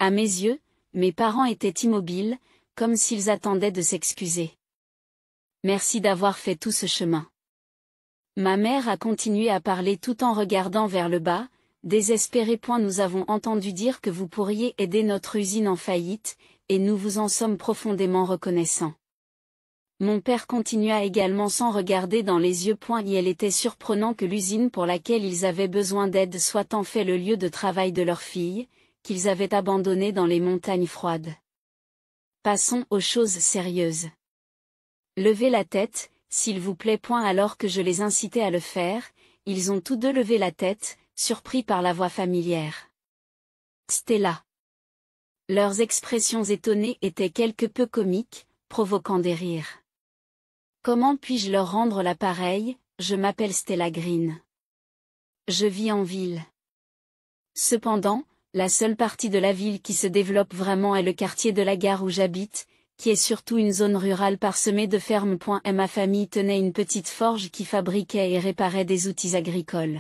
À mes yeux, mes parents étaient immobiles, comme s'ils attendaient de s'excuser. Merci d'avoir fait tout ce chemin. Ma mère a continué à parler tout en regardant vers le bas, désespérée. Nous avons entendu dire que vous pourriez aider notre usine en faillite, et nous vous en sommes profondément reconnaissants. Mon père continua également sans regarder dans les yeux. Il était surprenant que l'usine pour laquelle ils avaient besoin d'aide soit en fait le lieu de travail de leur fille, qu'ils avaient abandonnée dans les montagnes froides. Passons aux choses sérieuses. Levez la tête, s'il vous plaît. Alors que je les incitais à le faire, ils ont tous deux levé la tête, surpris par la voix familière. Stella. Leurs expressions étonnées étaient quelque peu comiques, provoquant des rires. Comment puis-je leur rendre l'appareil? Je m'appelle Stella Green. Je vis en ville. Cependant, la seule partie de la ville qui se développe vraiment est le quartier de la gare où j'habite, qui est surtout une zone rurale parsemée de fermes. Et ma famille tenait une petite forge qui fabriquait et réparait des outils agricoles.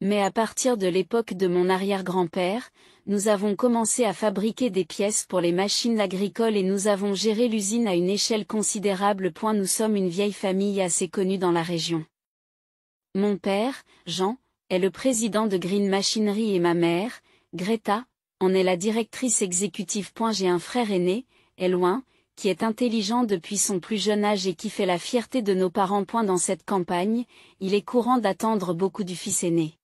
Mais à partir de l'époque de mon arrière-grand-père, nous avons commencé à fabriquer des pièces pour les machines agricoles et nous avons géré l'usine à une échelle considérable. Nous sommes une vieille famille assez connue dans la région. Mon père, Jean, est le président de Green Machinery et ma mère, Greta, en est la directrice exécutive. J'ai un frère aîné, Elwin, qui est intelligent depuis son plus jeune âge et qui fait la fierté de nos parents. Dans cette campagne, il est courant d'attendre beaucoup du fils aîné.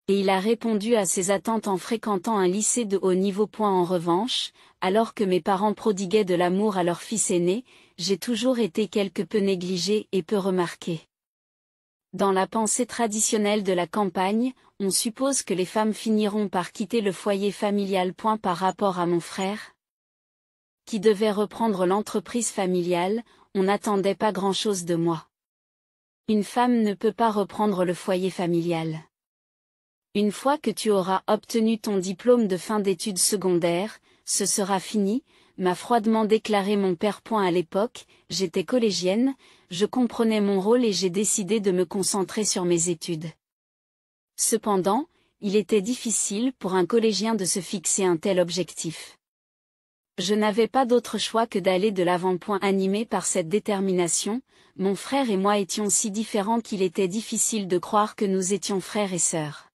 Et il a répondu à ses attentes en fréquentant un lycée de haut niveau. En revanche, alors que mes parents prodiguaient de l'amour à leur fils aîné, j'ai toujours été quelque peu négligée et peu remarquée. Dans la pensée traditionnelle de la campagne, on suppose que les femmes finiront par quitter le foyer familial. Par rapport à mon frère, qui devait reprendre l'entreprise familiale, on n'attendait pas grand-chose de moi. Une femme ne peut pas reprendre le foyer familial. Une fois que tu auras obtenu ton diplôme de fin d'études secondaires, ce sera fini, m'a froidement déclaré mon père. À l'époque, j'étais collégienne, je comprenais mon rôle et j'ai décidé de me concentrer sur mes études. Cependant, il était difficile pour un collégien de se fixer un tel objectif. Je n'avais pas d'autre choix que d'aller de l'avant. Animé par cette détermination, mon frère et moi étions si différents qu'il était difficile de croire que nous étions frères et sœurs.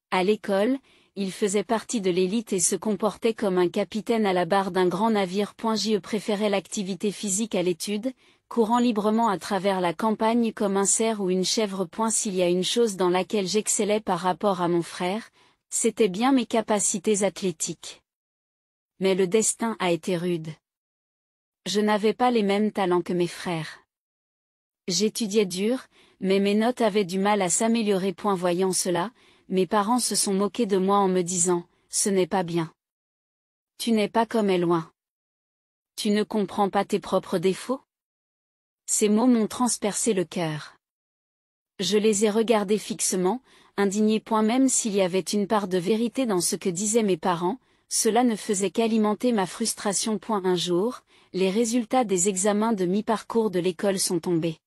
À l'école, il faisait partie de l'élite et se comportait comme un capitaine à la barre d'un grand navire. Je préférais l'activité physique à l'étude, courant librement à travers la campagne comme un cerf ou une chèvre. S'il y a une chose dans laquelle j'excellais par rapport à mon frère, c'était bien mes capacités athlétiques. Mais le destin a été rude. Je n'avais pas les mêmes talents que mes frères. J'étudiais dur, mais mes notes avaient du mal à s'améliorer. Voyant cela, mes parents se sont moqués de moi en me disant « Ce n'est pas bien. Tu n'es pas comme Elwin. Tu ne comprends pas tes propres défauts ?» Ces mots m'ont transpercé le cœur. Je les ai regardés fixement, indignés. Même s'il y avait une part de vérité dans ce que disaient mes parents, cela ne faisait qu'alimenter ma frustration. Un jour, les résultats des examens de mi-parcours de l'école sont tombés.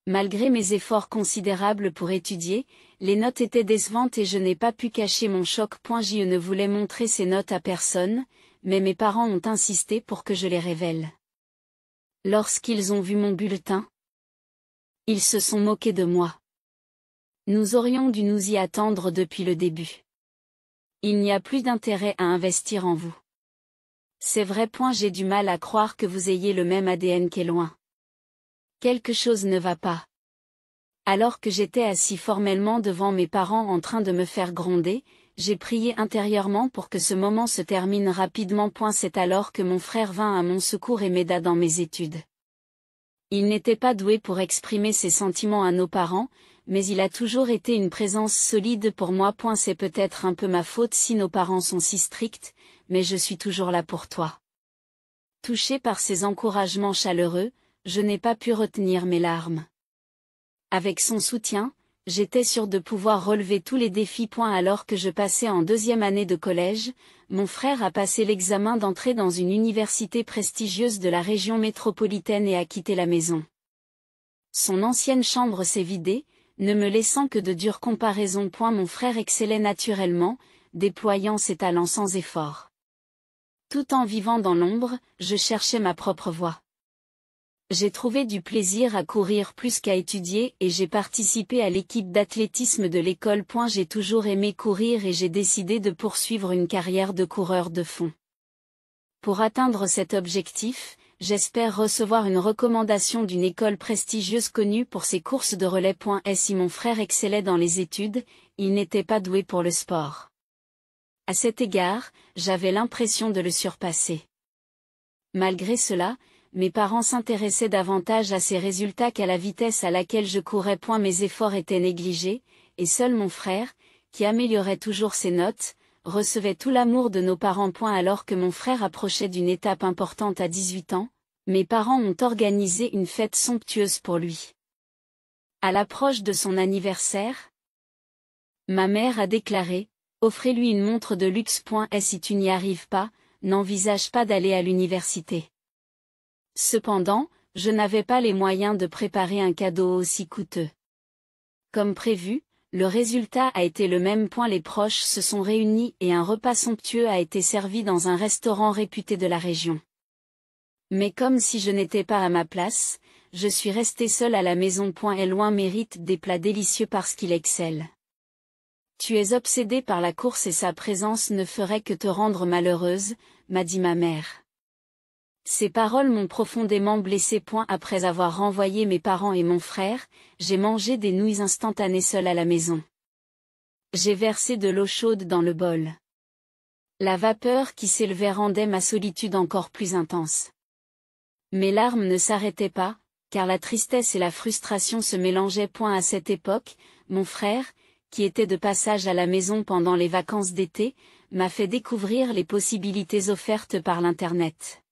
Malgré mes efforts considérables pour étudier, les notes étaient décevantes et je n'ai pas pu cacher mon choc. Je ne voulais montrer ces notes à personne, mais mes parents ont insisté pour que je les révèle. Lorsqu'ils ont vu mon bulletin, ils se sont moqués de moi. Nous aurions dû nous y attendre depuis le début. Il n'y a plus d'intérêt à investir en vous. C'est vrai. J'ai du mal à croire que vous ayez le même ADN qu'Elwin. Quelque chose ne va pas. Alors que j'étais assis formellement devant mes parents en train de me faire gronder, j'ai prié intérieurement pour que ce moment se termine rapidement. C'est alors que mon frère vint à mon secours et m'aida dans mes études. Il n'était pas doué pour exprimer ses sentiments à nos parents, mais il a toujours été une présence solide pour moi. C'est peut-être un peu ma faute si nos parents sont si stricts, mais je suis toujours là pour toi. Touché par ces encouragements chaleureux, je n'ai pas pu retenir mes larmes. Avec son soutien, j'étais sûre de pouvoir relever tous les défis. Alors que je passais en 2e année de collège, mon frère a passé l'examen d'entrée dans une université prestigieuse de la région métropolitaine et a quitté la maison. Son ancienne chambre s'est vidée, ne me laissant que de dures comparaisons. Mon frère excellait naturellement, déployant ses talents sans effort. Tout en vivant dans l'ombre, je cherchais ma propre voie. J'ai trouvé du plaisir à courir plus qu'à étudier et j'ai participé à l'équipe d'athlétisme de l'école. J'ai toujours aimé courir et j'ai décidé de poursuivre une carrière de coureur de fond. Pour atteindre cet objectif, j'espère recevoir une recommandation d'une école prestigieuse connue pour ses courses de relais. Si mon frère excellait dans les études, il n'était pas doué pour le sport. À cet égard, j'avais l'impression de le surpasser. Malgré cela, mes parents s'intéressaient davantage à ses résultats qu'à la vitesse à laquelle je courais. Mes efforts étaient négligés, et seul mon frère, qui améliorait toujours ses notes, recevait tout l'amour de nos parents. Alors que mon frère approchait d'une étape importante à 18 ans, mes parents ont organisé une fête somptueuse pour lui. À l'approche de son anniversaire, ma mère a déclaré: « Offrez-lui une montre de luxe. Si tu n'y arrives pas, n'envisage pas d'aller à l'université. » Cependant, je n'avais pas les moyens de préparer un cadeau aussi coûteux. Comme prévu, le résultat a été le même. Les proches se sont réunis et un repas somptueux a été servi dans un restaurant réputé de la région. Mais comme si je n'étais pas à ma place, je suis restée seule à la maison. Loin mérite des plats délicieux parce qu'il excelle. Tu es obsédée par la course et sa présence ne ferait que te rendre malheureuse, m'a dit ma mère. Ces paroles m'ont profondément blessée. Après avoir renvoyé mes parents et mon frère, j'ai mangé des nouilles instantanées seule à la maison. J'ai versé de l'eau chaude dans le bol. La vapeur qui s'élevait rendait ma solitude encore plus intense. Mes larmes ne s'arrêtaient pas, car la tristesse et la frustration se mélangeaient. À cette époque, mon frère, qui était de passage à la maison pendant les vacances d'été, m'a fait découvrir les possibilités offertes par l'Internet.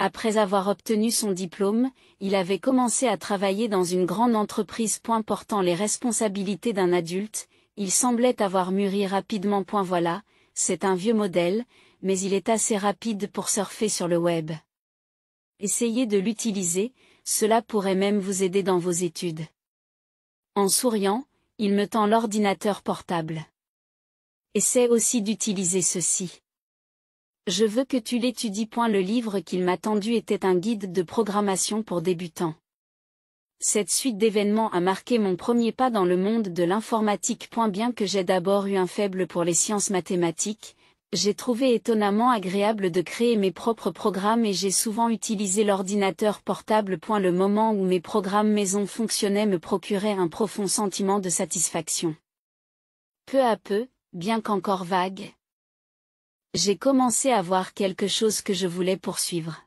Après avoir obtenu son diplôme, il avait commencé à travailler dans une grande entreprise. Portant les responsabilités d'un adulte, il semblait avoir mûri rapidement. Voilà, c'est un vieux modèle, mais il est assez rapide pour surfer sur le web. Essayez de l'utiliser, cela pourrait même vous aider dans vos études. En souriant, il me tend l'ordinateur portable. Essaie aussi d'utiliser ceci. Je veux que tu l'étudies. Le livre qu'il m'a tendu était un guide de programmation pour débutants. Cette suite d'événements a marqué mon premier pas dans le monde de l'informatique. Bien que j'ai d'abord eu un faible pour les sciences mathématiques, j'ai trouvé étonnamment agréable de créer mes propres programmes et j'ai souvent utilisé l'ordinateur portable. Le moment où mes programmes maison fonctionnaient me procurait un profond sentiment de satisfaction. Peu à peu, bien qu'encore vague, j'ai commencé à voir quelque chose que je voulais poursuivre.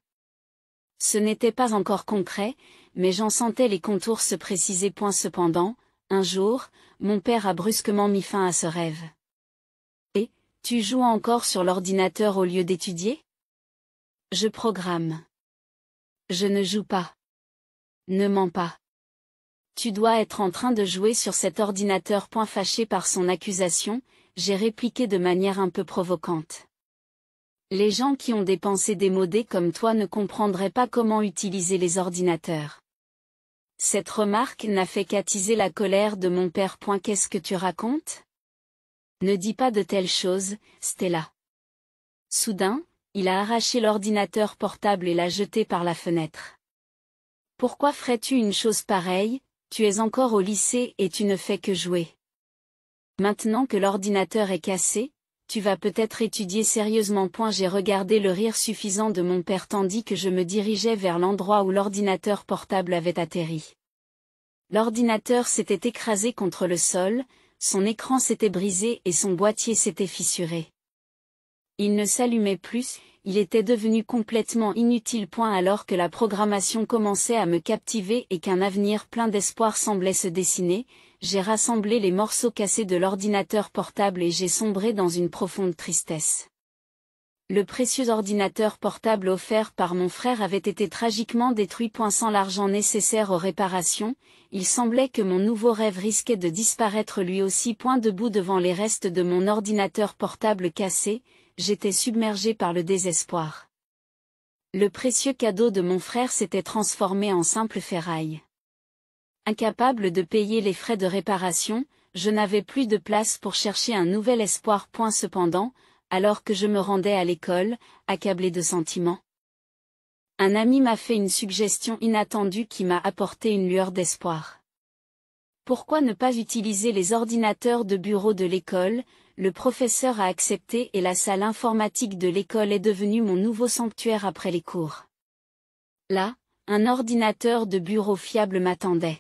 Ce n'était pas encore concret, mais j'en sentais les contours se préciser. Cependant, un jour, mon père a brusquement mis fin à ce rêve. Et, tu joues encore sur l'ordinateur au lieu d'étudier? Je programme. Je ne joue pas. Ne mens pas. Tu dois être en train de jouer sur cet ordinateur. Fâché par son accusation, j'ai répliqué de manière un peu provocante. Les gens qui ont des pensées démodées comme toi ne comprendraient pas comment utiliser les ordinateurs. Cette remarque n'a fait qu'attiser la colère de mon père. Qu'est-ce que tu racontes? Ne dis pas de telles choses, Stella. Soudain, il a arraché l'ordinateur portable et l'a jeté par la fenêtre. Pourquoi ferais-tu une chose pareille? Tu es encore au lycée et tu ne fais que jouer. Maintenant que l'ordinateur est cassé, tu vas peut-être étudier sérieusement. J'ai regardé le rire suffisant de mon père tandis que je me dirigeais vers l'endroit où l'ordinateur portable avait atterri. L'ordinateur s'était écrasé contre le sol, son écran s'était brisé et son boîtier s'était fissuré. Il ne s'allumait plus, il était devenu complètement inutile. Alors que la programmation commençait à me captiver et qu'un avenir plein d'espoir semblait se dessiner, j'ai rassemblé les morceaux cassés de l'ordinateur portable et j'ai sombré dans une profonde tristesse. Le précieux ordinateur portable offert par mon frère avait été tragiquement détruit. Sans l'argent nécessaire aux réparations, il semblait que mon nouveau rêve risquait de disparaître lui aussi. Debout devant les restes de mon ordinateur portable cassé, j'étais submergé par le désespoir. Le précieux cadeau de mon frère s'était transformé en simple ferraille. Incapable de payer les frais de réparation, je n'avais plus de place pour chercher un nouvel espoir. Cependant, alors que je me rendais à l'école, accablé de sentiments, un ami m'a fait une suggestion inattendue qui m'a apporté une lueur d'espoir. Pourquoi ne pas utiliser les ordinateurs de bureau de l'école? Le professeur a accepté et la salle informatique de l'école est devenue mon nouveau sanctuaire après les cours. Là, un ordinateur de bureau fiable m'attendait.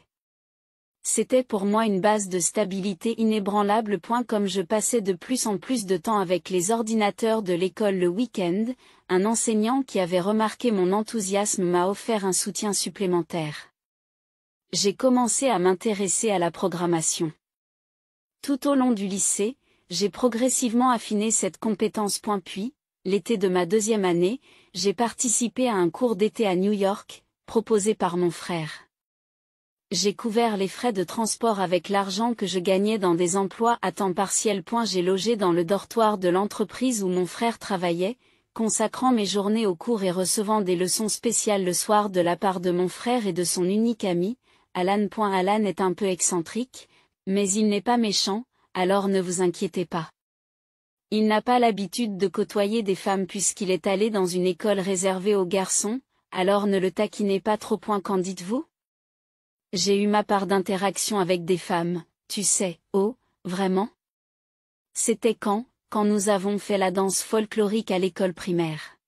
C'était pour moi une base de stabilité inébranlable. Comme je passais de plus en plus de temps avec les ordinateurs de l'école le week-end, un enseignant qui avait remarqué mon enthousiasme m'a offert un soutien supplémentaire. J'ai commencé à m'intéresser à la programmation. Tout au long du lycée, j'ai progressivement affiné cette compétence. Puis, l'été de ma 2e année, j'ai participé à un cours d'été à New York, proposé par mon frère. J'ai couvert les frais de transport avec l'argent que je gagnais dans des emplois à temps partiel. J'ai logé dans le dortoir de l'entreprise où mon frère travaillait, consacrant mes journées aux cours et recevant des leçons spéciales le soir de la part de mon frère et de son unique ami, Alan. Alan est un peu excentrique, mais il n'est pas méchant, alors ne vous inquiétez pas. Il n'a pas l'habitude de côtoyer des femmes puisqu'il est allé dans une école réservée aux garçons, alors ne le taquinez pas trop. Qu'en dites-vous? J'ai eu ma part d'interactions avec des femmes, tu sais. Oh, vraiment? C'était quand nous avons fait la danse folklorique à l'école primaire.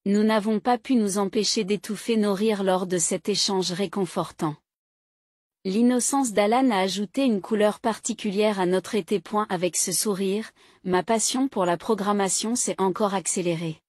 Nous n'avons pas pu nous empêcher d'étouffer nos rires lors de cet échange réconfortant. L'innocence d'Alan a ajouté une couleur particulière à notre été. Avec ce sourire, ma passion pour la programmation s'est encore accélérée.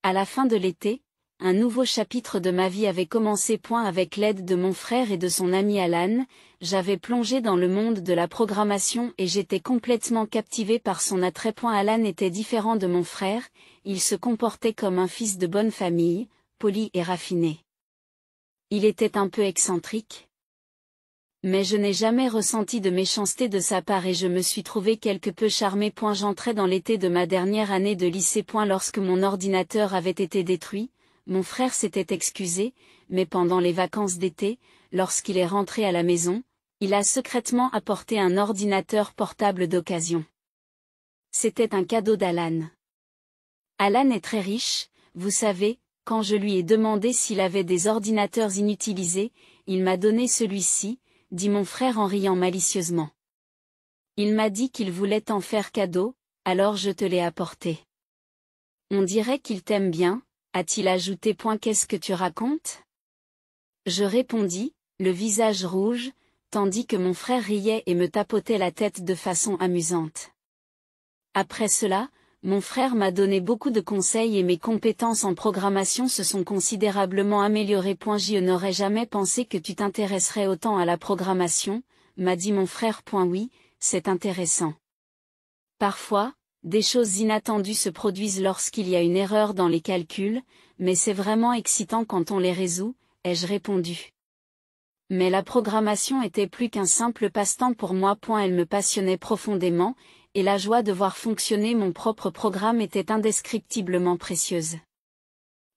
À la fin de l'été, un nouveau chapitre de ma vie avait commencé. Avec l'aide de mon frère et de son ami Alan, j'avais plongé dans le monde de la programmation et j'étais complètement captivé par son attrait. Alan était différent de mon frère, il se comportait comme un fils de bonne famille, poli et raffiné. Il était un peu excentrique, mais je n'ai jamais ressenti de méchanceté de sa part et je me suis trouvé quelque peu charmé. J'entrais dans l'été de ma dernière année de lycée. Lorsque mon ordinateur avait été détruit, mon frère s'était excusé, mais pendant les vacances d'été, lorsqu'il est rentré à la maison, il a secrètement apporté un ordinateur portable d'occasion. C'était un cadeau d'Alan. Alan est très riche, vous savez, quand je lui ai demandé s'il avait des ordinateurs inutilisés, il m'a donné celui-ci, dit mon frère en riant malicieusement. Il m'a dit qu'il voulait t'en faire cadeau, alors je te l'ai apporté. On dirait qu'il t'aime bien, a-t-il ajouté. Qu'est-ce que tu racontes? Je répondis, le visage rouge, tandis que mon frère riait et me tapotait la tête de façon amusante. Après cela, mon frère m'a donné beaucoup de conseils et mes compétences en programmation se sont considérablement améliorées. Je n'aurais jamais pensé que tu t'intéresserais autant à la programmation, m'a dit mon frère. Oui, c'est intéressant. Parfois, des choses inattendues se produisent lorsqu'il y a une erreur dans les calculs, mais c'est vraiment excitant quand on les résout, ai-je répondu. Mais la programmation était plus qu'un simple passe-temps pour moi. Elle me passionnait profondément, et la joie de voir fonctionner mon propre programme était indescriptiblement précieuse.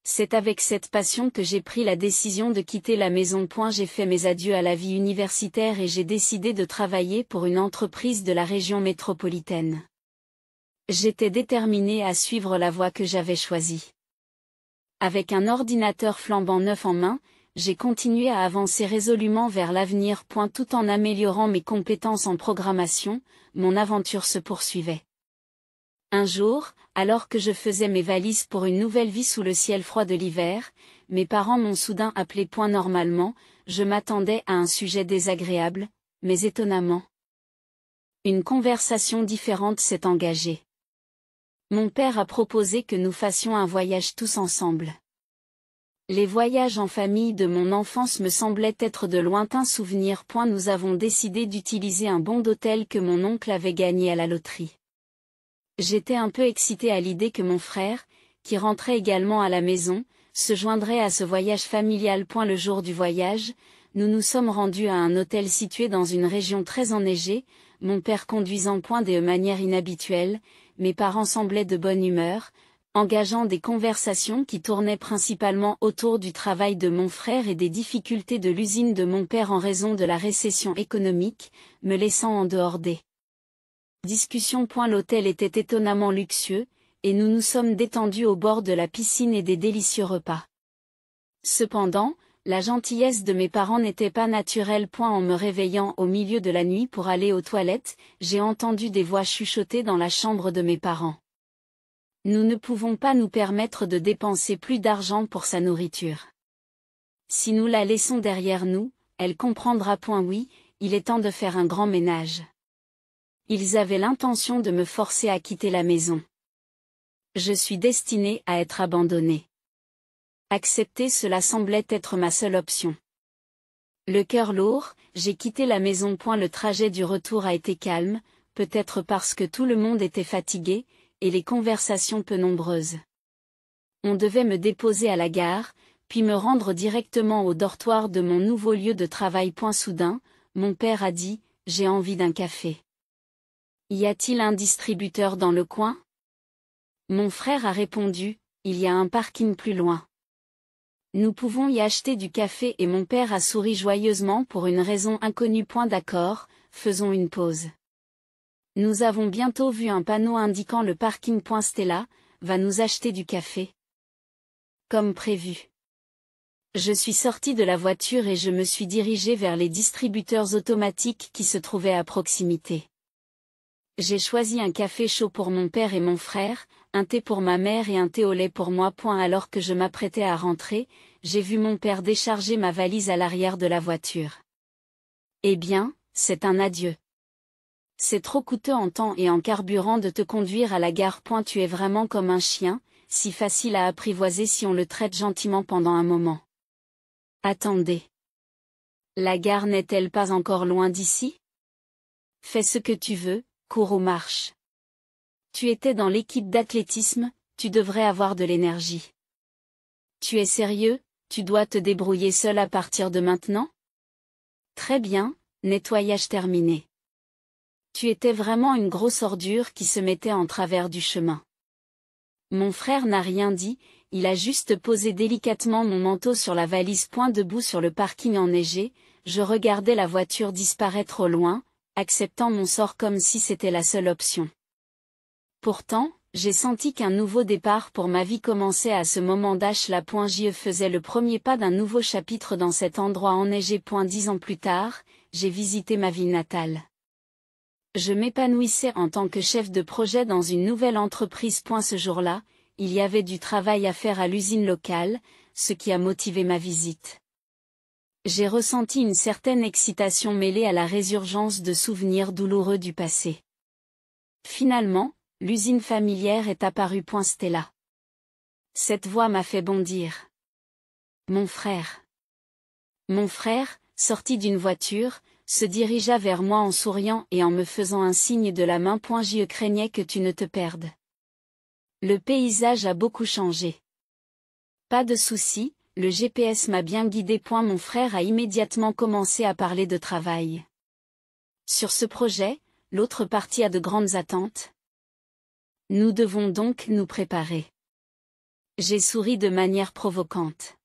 C'est avec cette passion que j'ai pris la décision de quitter la maison. J'ai fait mes adieux à la vie universitaire et j'ai décidé de travailler pour une entreprise de la région métropolitaine. J'étais déterminé à suivre la voie que j'avais choisie. Avec un ordinateur flambant neuf en main, j'ai continué à avancer résolument vers l'avenir. Tout en améliorant mes compétences en programmation, mon aventure se poursuivait. Un jour, alors que je faisais mes valises pour une nouvelle vie sous le ciel froid de l'hiver, mes parents m'ont soudain appelé. Normalement, je m'attendais à un sujet désagréable, mais étonnamment, une conversation différente s'est engagée. Mon père a proposé que nous fassions un voyage tous ensemble. Les voyages en famille de mon enfance me semblaient être de lointains souvenirs. Nous avons décidé d'utiliser un bon d'hôtel que mon oncle avait gagné à la loterie. J'étais un peu excitée à l'idée que mon frère, qui rentrait également à la maison, se joindrait à ce voyage familial. Le jour du voyage, nous nous sommes rendus à un hôtel situé dans une région très enneigée, mon père conduisant de manière inhabituelle, mes parents semblaient de bonne humeur, engageant des conversations qui tournaient principalement autour du travail de mon frère et des difficultés de l'usine de mon père en raison de la récession économique, me laissant en dehors des discussions. L'hôtel était étonnamment luxueux, et nous nous sommes détendus au bord de la piscine et des délicieux repas. Cependant, la gentillesse de mes parents n'était pas naturelle. En me réveillant au milieu de la nuit pour aller aux toilettes, j'ai entendu des voix chuchoter dans la chambre de mes parents. Nous ne pouvons pas nous permettre de dépenser plus d'argent pour sa nourriture. Si nous la laissons derrière nous, elle comprendra. Oui, il est temps de faire un grand ménage. Ils avaient l'intention de me forcer à quitter la maison. Je suis destinée à être abandonnée. Accepter cela semblait être ma seule option. Le cœur lourd, j'ai quitté la maison. Le trajet du retour a été calme, peut-être parce que tout le monde était fatigué, et les conversations peu nombreuses. On devait me déposer à la gare, puis me rendre directement au dortoir de mon nouveau lieu de travail. Soudain, mon père a dit, « J'ai envie d'un café. Y a-t-il un distributeur dans le coin ?» Mon frère a répondu, « Il y a un parking plus loin. Nous pouvons y acheter du café. » Et mon père a souri joyeusement pour une raison inconnue. D'accord, faisons une pause. Nous avons bientôt vu un panneau indiquant le parking. Stella va nous acheter du café. Comme prévu. Je suis sortie de la voiture et je me suis dirigée vers les distributeurs automatiques qui se trouvaient à proximité. J'ai choisi un café chaud pour mon père et mon frère, un thé pour ma mère et un thé au lait pour moi. Alors que je m'apprêtais à rentrer, j'ai vu mon père décharger ma valise à l'arrière de la voiture. Eh bien, c'est un adieu. C'est trop coûteux en temps et en carburant de te conduire à la gare. Tu es vraiment comme un chien, si facile à apprivoiser si on le traite gentiment pendant un moment. Attendez. La gare n'est-elle pas encore loin d'ici? Fais ce que tu veux, cours ou marche. Tu étais dans l'équipe d'athlétisme, tu devrais avoir de l'énergie. Tu es sérieux, tu dois te débrouiller seul à partir de maintenant? Très bien, nettoyage terminé. Tu étais vraiment une grosse ordure qui se mettait en travers du chemin. Mon frère n'a rien dit, il a juste posé délicatement mon manteau sur la valise. Debout sur le parking enneigé, je regardais la voiture disparaître au loin, acceptant mon sort comme si c'était la seule option. Pourtant, j'ai senti qu'un nouveau départ pour ma vie commençait à ce moment. Je faisais le premier pas d'un nouveau chapitre dans cet endroit enneigé. 10 ans plus tard, j'ai visité ma ville natale. Je m'épanouissais en tant que chef de projet dans une nouvelle entreprise. Ce jour-là, il y avait du travail à faire à l'usine locale, ce qui a motivé ma visite. J'ai ressenti une certaine excitation mêlée à la résurgence de souvenirs douloureux du passé. Finalement, l'usine familière est apparue. Stella. Cette voix m'a fait bondir. Mon frère. Mon frère, sorti d'une voiture, se dirigea vers moi en souriant et en me faisant un signe de la main. Je craignais que tu ne te perdes. Le paysage a beaucoup changé. Pas de souci, le GPS m'a bien guidé. Mon frère a immédiatement commencé à parler de travail. Sur ce projet, l'autre partie a de grandes attentes. Nous devons donc nous préparer. J'ai souri de manière provocante.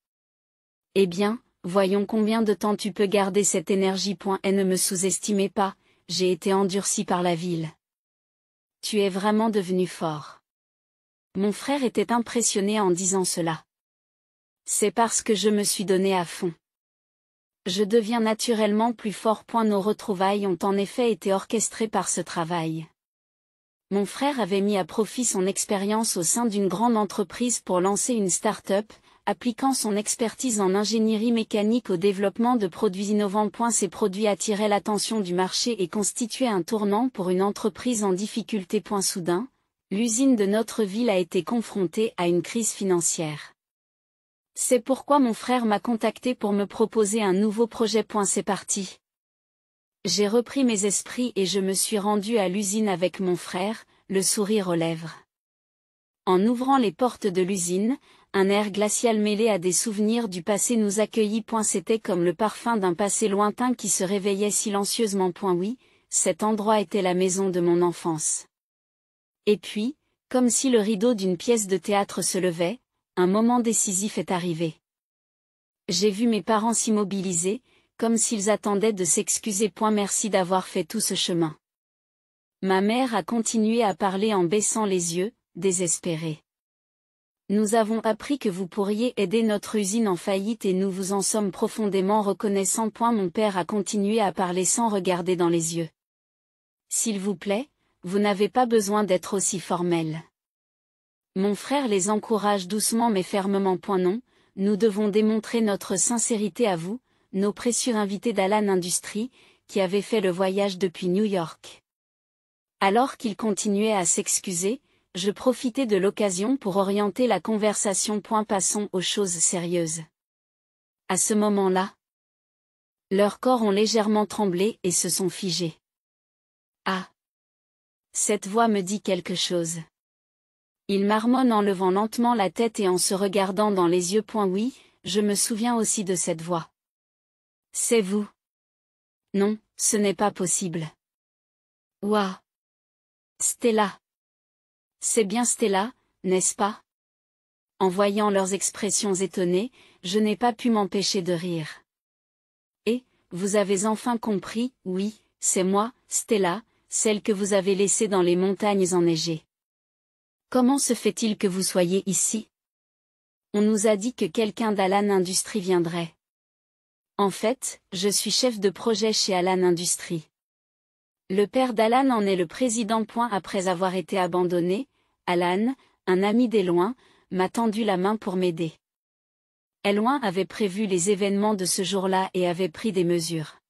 Eh bien, voyons combien de temps tu peux garder cette énergie. Et ne me sous-estimez pas, j'ai été endurci par la ville. Tu es vraiment devenu fort. Mon frère était impressionné en disant cela. C'est parce que je me suis donné à fond. Je deviens naturellement plus fort. Nos retrouvailles ont en effet été orchestrées par ce travail. Mon frère avait mis à profit son expérience au sein d'une grande entreprise pour lancer une start-up, appliquant son expertise en ingénierie mécanique au développement de produits innovants. Ces produits attiraient l'attention du marché et constituaient un tournant pour une entreprise en difficulté. Soudain, l'usine de notre ville a été confrontée à une crise financière. C'est pourquoi mon frère m'a contacté pour me proposer un nouveau projet. C'est parti. J'ai repris mes esprits et je me suis rendu à l'usine avec mon frère, le sourire aux lèvres. En ouvrant les portes de l'usine, un air glacial mêlé à des souvenirs du passé nous accueillit. C'était comme le parfum d'un passé lointain qui se réveillait silencieusement. Oui, cet endroit était la maison de mon enfance. Et puis, Comme si le rideau d'une pièce de théâtre se levait, un moment décisif est arrivé. J'ai vu mes parents s'immobiliser, comme s'ils attendaient de s'excuser. Merci d'avoir fait tout ce chemin. Ma mère a continué à parler en baissant les yeux, désespérée. Nous avons appris que vous pourriez aider notre usine en faillite et nous vous en sommes profondément reconnaissants. Mon père a continué à parler sans regarder dans les yeux. S'il vous plaît, vous n'avez pas besoin d'être aussi formel. Mon frère les encourage doucement mais fermement. Non, nous devons démontrer notre sincérité à vous, nos précieux invités d'Alan Industries, qui avaient fait le voyage depuis New York. Alors qu'il continuait à s'excuser, je profitais de l'occasion pour orienter la conversation. Passons aux choses sérieuses. À ce moment-là, leurs corps ont légèrement tremblé et se sont figés. Ah! Cette voix me dit quelque chose. Il marmonne en levant lentement la tête et en se regardant dans les yeux. Oui, je me souviens aussi de cette voix. C'est vous. Non, ce n'est pas possible. Ouah! Stella. C'est bien Stella, n'est-ce pas? En voyant leurs expressions étonnées, je n'ai pas pu m'empêcher de rire. Et, vous avez enfin compris, oui, c'est moi, Stella, celle que vous avez laissée dans les montagnes enneigées. Comment se fait-il que vous soyez ici? On nous a dit que quelqu'un d'Alan Industries viendrait. En fait, je suis chef de projet chez Alan Industries. Le père d'Alan en est le président. Après avoir été abandonné, Alan, un ami d'Eloin, m'a tendu la main pour m'aider. Eloin avait prévu les événements de ce jour-là et avait pris des mesures.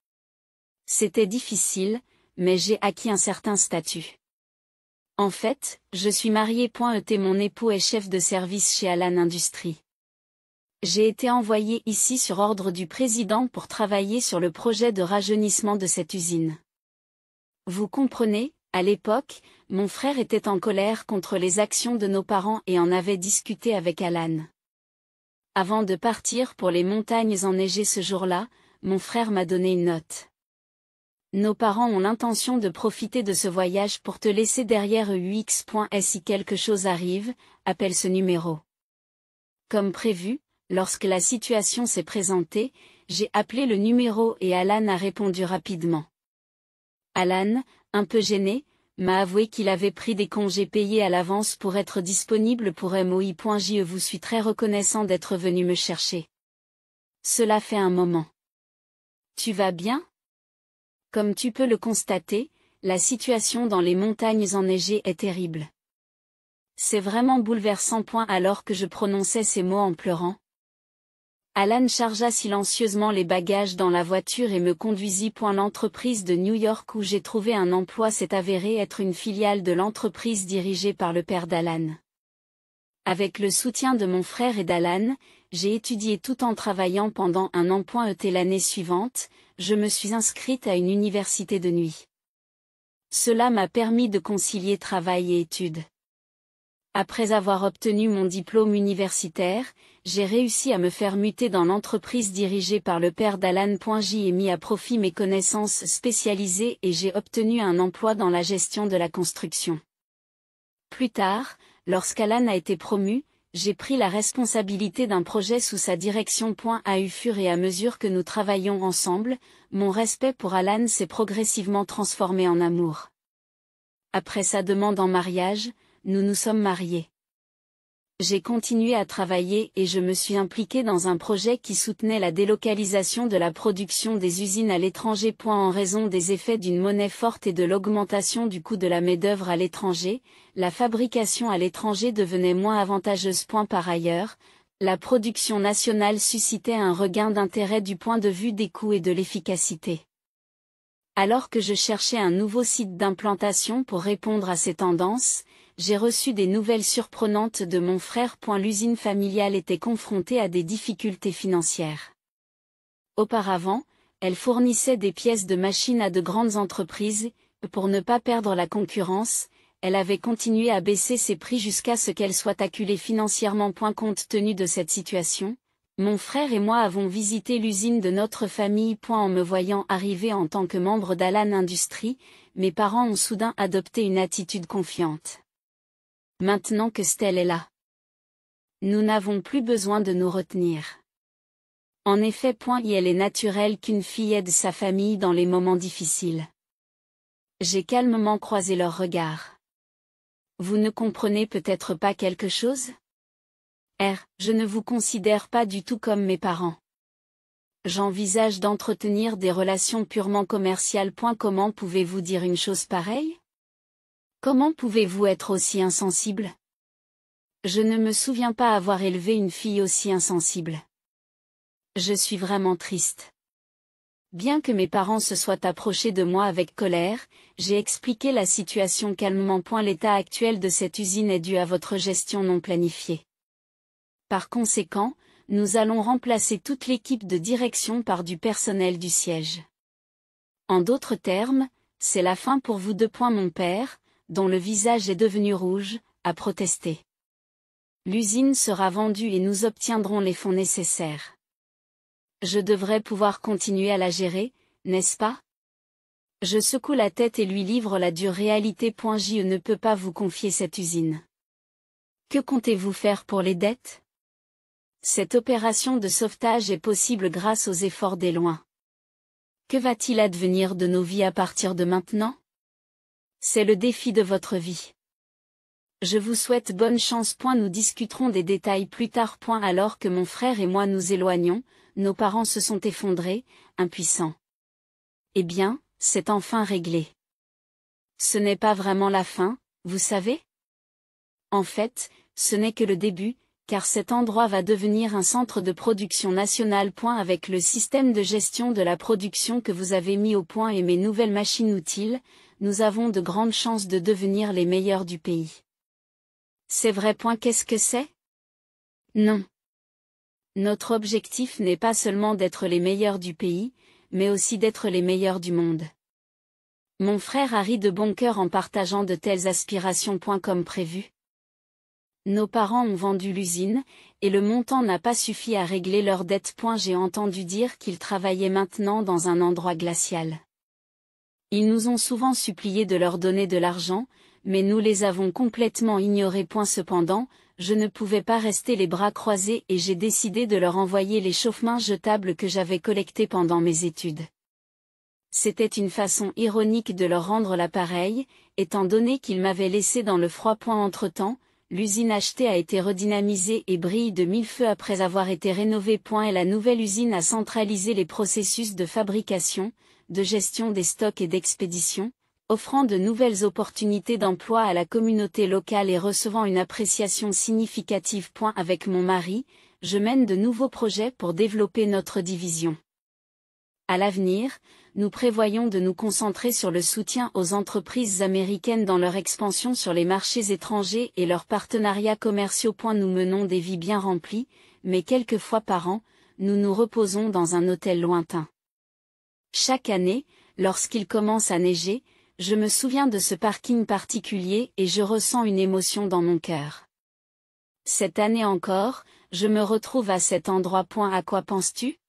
C'était difficile, mais j'ai acquis un certain statut. En fait, je suis mariée. Mon époux est chef de service chez Alan Industries. J'ai été envoyée ici sur ordre du président pour travailler sur le projet de rajeunissement de cette usine. Vous comprenez, à l'époque, mon frère était en colère contre les actions de nos parents et en avait discuté avec Alan. Avant de partir pour les montagnes enneigées ce jour-là, mon frère m'a donné une note. Nos parents ont l'intention de profiter de ce voyage pour te laisser derrière UX. Si quelque chose arrive, appelle ce numéro. Comme prévu, lorsque la situation s'est présentée, j'ai appelé le numéro et Alan a répondu rapidement. Alan, un peu gêné, m'a avoué qu'il avait pris des congés payés à l'avance pour être disponible pour MOI. Je vous suis très reconnaissant d'être venu me chercher. Cela fait un moment. Tu vas bien? Comme tu peux le constater, la situation dans les montagnes enneigées est terrible. C'est vraiment bouleversant. Alors que je prononçais ces mots en pleurant, Alan chargea silencieusement les bagages dans la voiture et me conduisit. L'entreprise de New York où j'ai trouvé un emploi s'est avérée être une filiale de l'entreprise dirigée par le père d'Alan. Avec le soutien de mon frère et d'Alan, j'ai étudié tout en travaillant pendant un an. L'année suivante, je me suis inscrite à une université de nuit. Cela m'a permis de concilier travail et études. Après avoir obtenu mon diplôme universitaire, j'ai réussi à me faire muter dans l'entreprise dirigée par le père d'Alan. J'y ai mis à profit mes connaissances spécialisées et j'ai obtenu un emploi dans la gestion de la construction. Plus tard, lorsqu'Alan a été promu, j'ai pris la responsabilité d'un projet sous sa direction. Au fur et à mesure que nous travaillons ensemble, mon respect pour Alan s'est progressivement transformé en amour. Après sa demande en mariage, nous nous sommes mariés. J'ai continué à travailler et je me suis impliquée dans un projet qui soutenait la délocalisation de la production des usines à l'étranger. En raison des effets d'une monnaie forte et de l'augmentation du coût de la main-d'œuvre à l'étranger, la fabrication à l'étranger devenait moins avantageuse. Par ailleurs, la production nationale suscitait un regain d'intérêt du point de vue des coûts et de l'efficacité. Alors que je cherchais un nouveau site d'implantation pour répondre à ces tendances, j'ai reçu des nouvelles surprenantes de mon frère. L'usine familiale était confrontée à des difficultés financières. Auparavant, elle fournissait des pièces de machines à de grandes entreprises, et pour ne pas perdre la concurrence, elle avait continué à baisser ses prix jusqu'à ce qu'elle soit acculée financièrement. Compte tenu de cette situation, mon frère et moi avons visité l'usine de notre famille. En me voyant arriver en tant que membre d'Alan Industries, mes parents ont soudain adopté une attitude confiante. Maintenant que Stell est là. Nous n'avons plus besoin de nous retenir. En effet, il est naturel qu'une fille aide sa famille dans les moments difficiles. J'ai calmement croisé leurs regards. Vous ne comprenez peut-être pas quelque chose? Je ne vous considère pas du tout comme mes parents. J'envisage d'entretenir des relations purement commerciales. Comment pouvez-vous dire une chose pareille? Comment pouvez-vous être aussi insensible? Je ne me souviens pas avoir élevé une fille aussi insensible. Je suis vraiment triste. Bien que mes parents se soient approchés de moi avec colère, j'ai expliqué la situation calmement. L'état actuel de cette usine est dû à votre gestion non planifiée. Par conséquent, nous allons remplacer toute l'équipe de direction par du personnel du siège. En d'autres termes, c'est la fin pour vous. Mon père, dont le visage est devenu rouge, a protesté. L'usine sera vendue et nous obtiendrons les fonds nécessaires. Je devrais pouvoir continuer à la gérer, n'est-ce pas? Je secoue la tête et lui livre la dure réalité. Je ne peux pas vous confier cette usine. Que comptez-vous faire pour les dettes? Cette opération de sauvetage est possible grâce aux efforts des loins. Que va-t-il advenir de nos vies à partir de maintenant? C'est le défi de votre vie. Je vous souhaite bonne chance. Nous discuterons des détails plus tard. Alors que mon frère et moi nous éloignons, nos parents se sont effondrés, impuissants. Eh bien, c'est enfin réglé. Ce n'est pas vraiment la fin, vous savez? En fait, ce n'est que le début, car cet endroit va devenir un centre de production national. Avec le système de gestion de la production que vous avez mis au point et mes nouvelles machines-outils, nous avons de grandes chances de devenir les meilleurs du pays. C'est vrai. Qu'est-ce que c'est? Non. Notre objectif n'est pas seulement d'être les meilleurs du pays, mais aussi d'être les meilleurs du monde. Mon frère a ri de bon cœur en partageant de telles aspirations. Comme prévu. Nos parents ont vendu l'usine, et le montant n'a pas suffi à régler leurs dettes. J'ai entendu dire qu'ils travaillaient maintenant dans un endroit glacial. Ils nous ont souvent supplié de leur donner de l'argent, mais nous les avons complètement ignorés. Cependant, je ne pouvais pas rester les bras croisés et j'ai décidé de leur envoyer les chauffe-mains jetables que j'avais collectés pendant mes études. C'était une façon ironique de leur rendre l'appareil, étant donné qu'ils m'avaient laissé dans le froid. Entre-temps, l'usine achetée a été redynamisée et brille de mille feux après avoir été rénovée. Et la nouvelle usine a centralisé les processus de fabrication, de gestion des stocks et d'expédition, offrant de nouvelles opportunités d'emploi à la communauté locale et recevant une appréciation significative. Avec mon mari, je mène de nouveaux projets pour développer notre division. À l'avenir, nous prévoyons de nous concentrer sur le soutien aux entreprises américaines dans leur expansion sur les marchés étrangers et leurs partenariats commerciaux. Nous menons des vies bien remplies, mais quelques fois par an, nous nous reposons dans un hôtel lointain. Chaque année, lorsqu'il commence à neiger, je me souviens de ce parking particulier et je ressens une émotion dans mon cœur. Cette année encore, je me retrouve à cet endroit. À quoi penses-tu?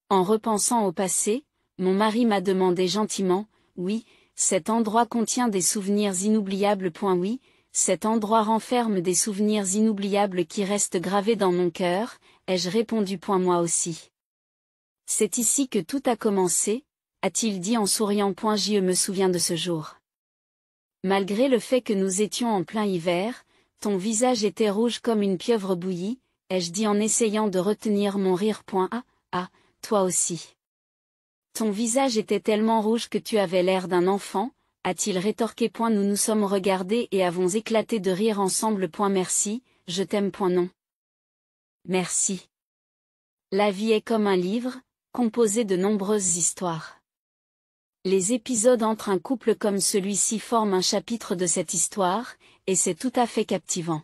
En repensant au passé, mon mari m'a demandé gentiment, oui, cet endroit contient des souvenirs inoubliables. Oui, cet endroit renferme des souvenirs inoubliables qui restent gravés dans mon cœur, ai-je répondu. Moi aussi. C'est ici que tout a commencé, a-t-il dit en souriant. Je me souviens de ce jour. Malgré le fait que nous étions en plein hiver, ton visage était rouge comme une pieuvre bouillie, ai-je dit en essayant de retenir mon rire. Toi aussi. Ton visage était tellement rouge que tu avais l'air d'un enfant, a-t-il rétorqué. Nous nous sommes regardés et avons éclaté de rire ensemble. Merci, je t'aime. Non. Merci. La vie est comme un livre, composé de nombreuses histoires. Les épisodes entre un couple comme celui-ci forment un chapitre de cette histoire, et c'est tout à fait captivant.